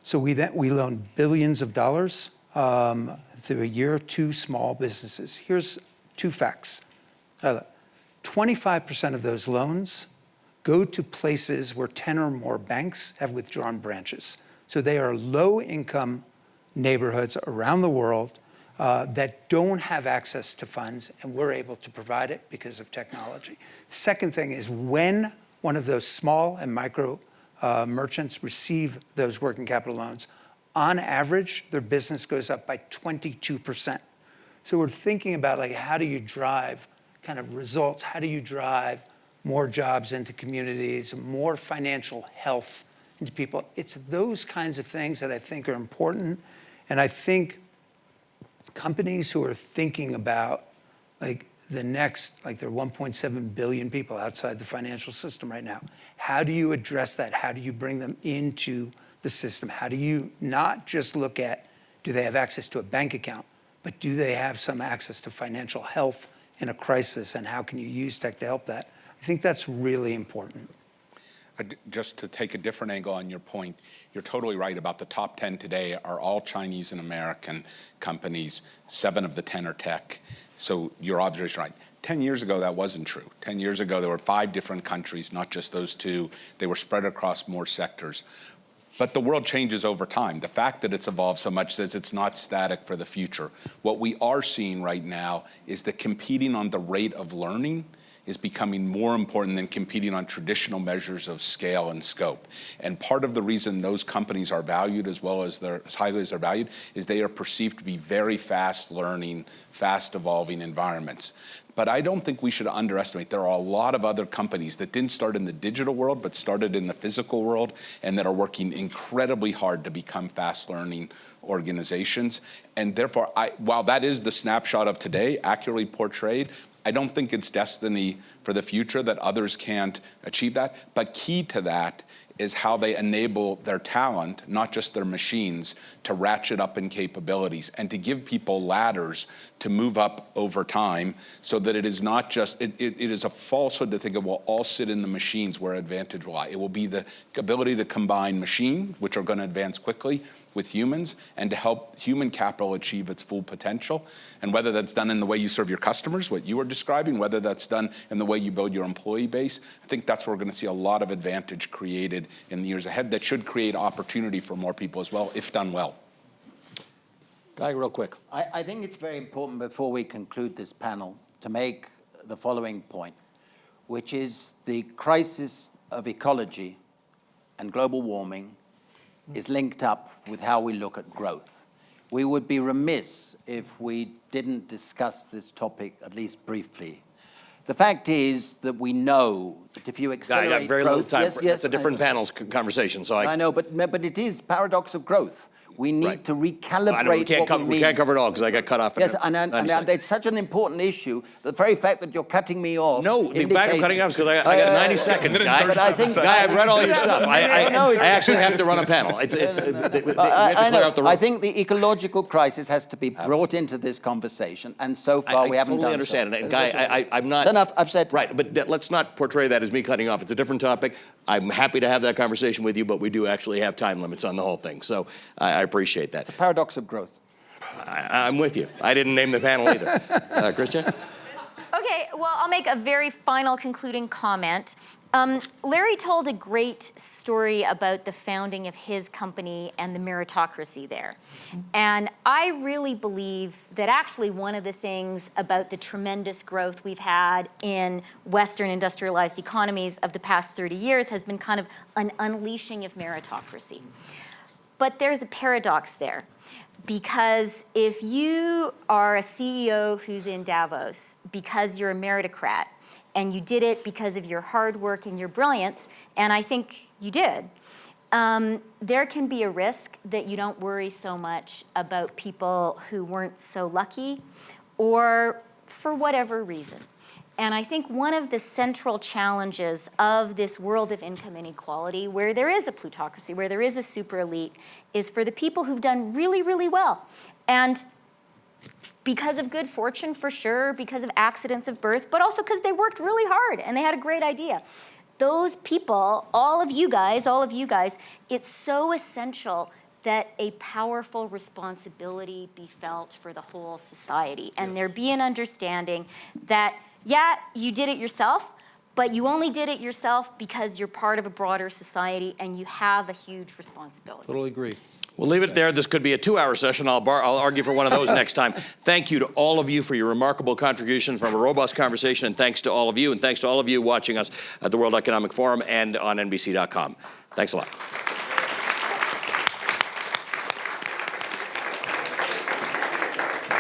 Speaker 5: So we loan billions of dollars through a year to small businesses. Here's 2 facts. 25% of those loans go to places where 10 or more banks have withdrawn branches. So they are low-income neighborhoods around the world that don't have access to funds, and we're able to provide it because of technology. Second thing is when one of those small and micro merchants receive those working capital loans, on average, their business goes up by 22%. So we're thinking about how do you drive kind of results? How do you drive more jobs into communities, more financial health into people? It's those kinds of things that I think are important. And I think companies who are thinking about the next, there are 1.7 billion people outside the financial system right now. How do you address that? How do you bring them into the system? How do you not just look at, do they have access to a bank account, but do they have some access to financial health in a crisis, and how can you use tech to help that? I think that's really important.
Speaker 6: Just to take a different angle on your point, you're totally right about the top 10 today are all Chinese and American companies. 7 of the 10 are tech. So your observation, right. 10 years ago, that wasn't true. 10 years ago, there were 5 different countries, not just those 2. They were spread across more sectors. But the world changes over time. The fact that it's evolved so much says it's not static for the future. What we are seeing right now is that competing on the rate of learning is becoming more important than competing on traditional measures of scale and scope. And part of the reason those companies are valued as well as they're as highly as they're valued is they are perceived to be very fast learning, fast evolving environments. But I don't think we should underestimate. There are a lot of other companies that didn't start in the digital world, but started in the physical world, and that are working incredibly hard to become fast learning organizations. And therefore, while that is the snapshot of today, accurately portrayed, I don't think it's destiny for the future that others can't achieve that. But key to that is how they enable their talent, not just their machines, to ratchet up in capabilities and to give people ladders to move up over time, so that it is not just, it is a falsehood to think it will all sit in the machines where advantage will lie. It will be the ability to combine machines, which are going to advance quickly, with humans, and to help human capital achieve its full potential. And whether that's done in the way you serve your customers, what you were describing, whether that's done in the way you build your employee base, I think that's where we're going to see a lot of advantage created in the years ahead that should create opportunity for more people as well, if done well.
Speaker 1: Guy, real quick.
Speaker 2: I think it's very important before we conclude this panel to make the following point, which is the crisis of ecology and global warming is linked up with how we look at growth. We would be remiss if we didn't discuss this topic at least briefly. The fact is that we know that if you accelerate
Speaker 1: I got very
Speaker 2: growth,
Speaker 1: little time.
Speaker 2: yes,
Speaker 1: It's a different panel's conversation, so
Speaker 2: I know, but it is paradox of growth. We need to recalibrate
Speaker 1: we can't cover it all because I got cut off.
Speaker 2: Yes, and it's such an important issue. The very fact that you're cutting me off.
Speaker 1: No, the fact I'm cutting off is because I got 90 seconds, Guy.
Speaker 2: But I think,
Speaker 1: Guy, I've read all your stuff. I actually have to run a panel. I
Speaker 2: think the ecological crisis has to be brought into this conversation, and so far we haven't done so.
Speaker 1: I totally understand it. Guy, I'm not...
Speaker 2: Enough, I've said...
Speaker 1: Right, but let's not portray that as me cutting off. It's a different topic. I'm happy to have that conversation with you, but we do actually have time limits on the whole thing, so I appreciate that.
Speaker 2: It's a paradox of growth.
Speaker 1: I'm with you. I didn't name the panel either. Chrystia?
Speaker 3: Okay, well, I'll make a very final concluding comment. Larry told a great story about the founding of his company and the meritocracy there. And I really believe that actually one of the things about the tremendous growth we've had in Western industrialized economies of the past 30 years has been kind of an unleashing of meritocracy. But there's a paradox there, because if you are a CEO who's in Davos because you're a meritocrat and you did it because of your hard work and your brilliance, and I think you did. There can be a risk that you don't worry so much about people who weren't so lucky or for whatever reason. And I think one of the central challenges of this world of income inequality, where there is a plutocracy, where there is a super elite, is for the people who've done really, really well. And because of good fortune, for sure, because of accidents of birth, but also because they worked really hard and they had a great idea. Those people, all of you guys, it's so essential that a powerful responsibility be felt for the whole society. And there be an understanding that, yeah, you did it yourself, but you only did it yourself because you're part of a broader society and you have a huge responsibility.
Speaker 4: Totally agree.
Speaker 1: We'll leave it there. This could be a 2-hour session. I'll argue for one of those next time. Thank you to all of you for your remarkable contributions from a robust conversation, and thanks to all of you, and thanks to all of you watching us at the World Economic Forum and on NBC.com. Thanks a lot.